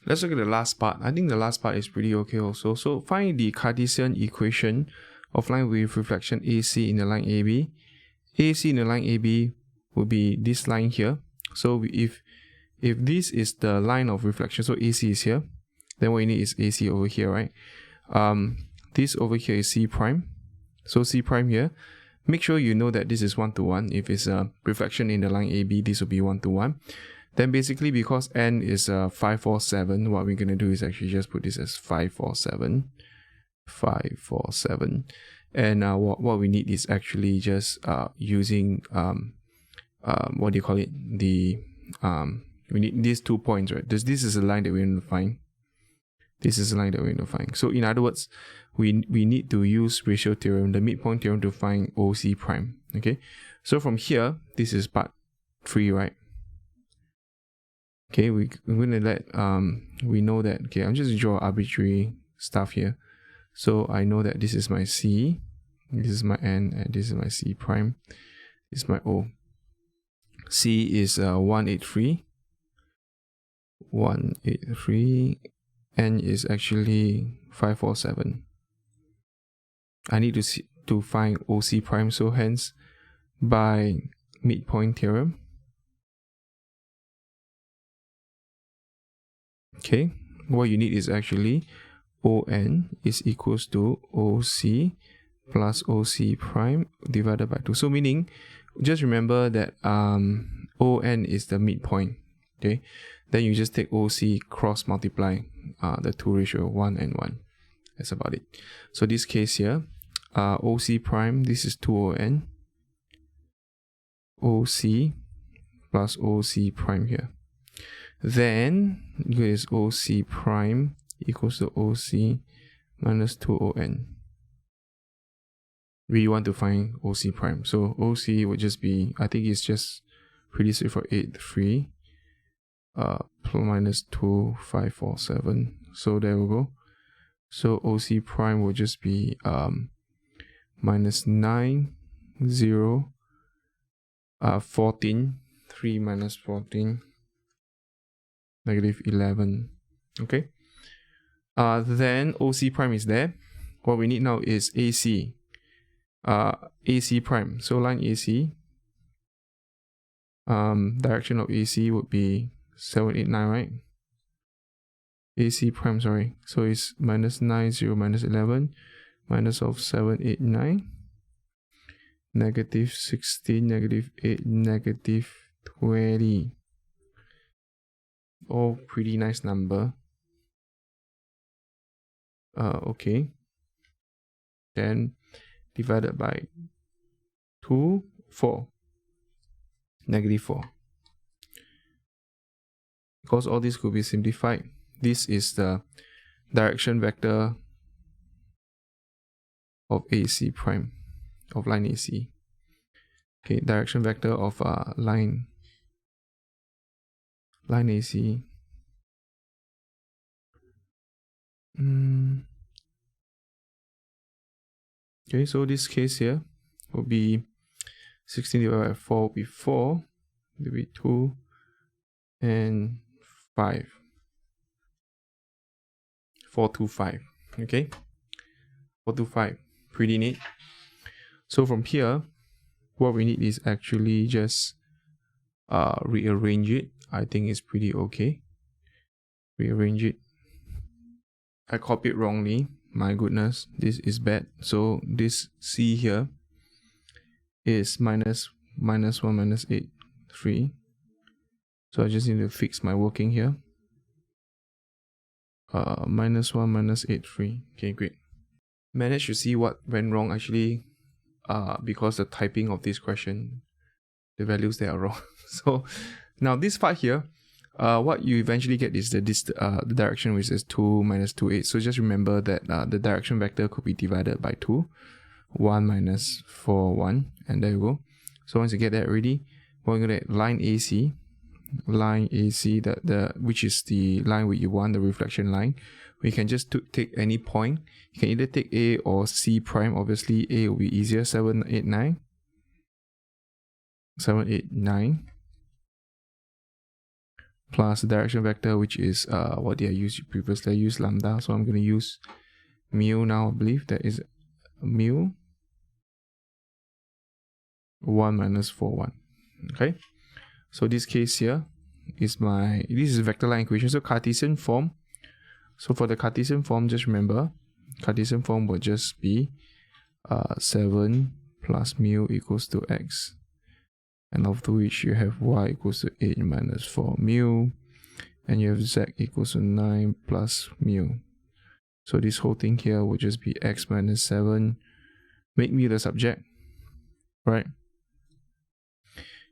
let's look at the last part. I think the last part is pretty okay also. So find the Cartesian equation of line with reflection AC in the line AB. AC in the line AB would be this line here. So if this is the line of reflection, so AC is here, then what you need is AC over here, right? This over here is C prime. So C prime here. Make sure you know that this is 1 to 1. If it's a reflection in the line AB, this will be 1 to 1. Then basically, because N is 547, what we're going to do is actually just put this as 547. 547. And what we need is actually just using, what do you call it? We need these 2 points, right? This is a line that we're going to find. This is a line that we're going to find. So in other words, we need to use ratio theorem, the midpoint theorem, to find OC prime. Okay. So from here, this is part 3, right? Okay, we're going to let, we know that, okay, I'm just draw arbitrary stuff here. So I know that this is my C, this is my N, and this is my C prime. This is my O. C is 183. 183. N is actually 547. I need to find OC prime, so hence by midpoint theorem. Okay, what you need is actually ON is equals to OC plus OC prime divided by 2. So meaning, just remember that ON is the midpoint. Okay, then you just take OC cross multiply the 2 ratio 1 and 1. That's about it. So this case here, OC prime, this is 2ON. OC plus OC prime here. Then is OC prime equals to OC minus 2ON. We want to find OC prime. So OC would just be, I think it's just pretty straightforward, 83 minus 2, 547. So there we go. So OC prime will just be minus 9, 0, 14, 3 minus 14, negative 11. Okay. Then OC prime is there. What we need now is AC. AC prime. So line AC. Direction of AC would be 789, right? AC prime, sorry. So it's minus 9, 0, minus 11, minus of 789, negative 16, negative 8, negative 20. Oh, pretty nice number. Okay. Then divided by 2, 4. Negative 4. Because all this could be simplified. This is the direction vector of AC prime, of line AC. Okay, direction vector of line AC. Okay, so this case here will be 16 divided by 4 will be 4, will be 2, and 5. 4 to 5. Okay, 4 to 5. Pretty neat. So from here, what we need is actually just rearrange it. I think it's pretty okay. Rearrange it. I copied wrongly. My goodness, this is bad. So this C here is minus 1 minus 8, 3. So I just need to fix my working here. Minus 1 minus 8, 3. Okay, great. Managed to see what went wrong actually, because the typing of this question, the values there are wrong. So now this part here, what you eventually get is the direction, which is 2 minus 2, 8. So just remember that the direction vector could be divided by 2. 1 minus 4, 1. And there you go. So once you get that ready, we're going to get line AC. Line AC, which is the line where you want, the reflection line. We can just take any point. You can either take A or C prime. Obviously, A will be easier. 7, 8, 9. 7, 8, 9. plus the direction vector, which is what I used previously. I used lambda, so I'm going to use mu now. I believe that is mu 1 minus 4, 1. Okay, so this case here is this is vector line equation. So Cartesian form. So for the Cartesian form, just remember, Cartesian form will just be 7 plus mu equals to x, and after which you have y equals to 8 minus 4 mu, and you have z equals to 9 plus mu. So this whole thing here will just be x minus 7, make mu the subject, right?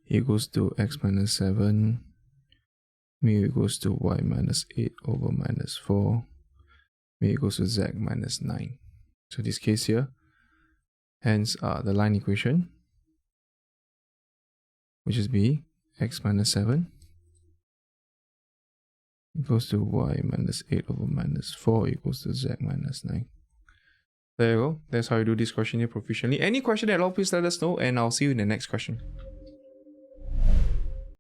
Equals to x minus 7, mu equals to y minus 8 over minus 4, mu equals to z minus 9. So this case here, hence the line equation, which is b x minus 7 equals to y minus 8 over minus 4 equals to z minus 9. There you go. That's how you do this question here proficiently. Any question at all, please let us know, and I'll see you in the next question.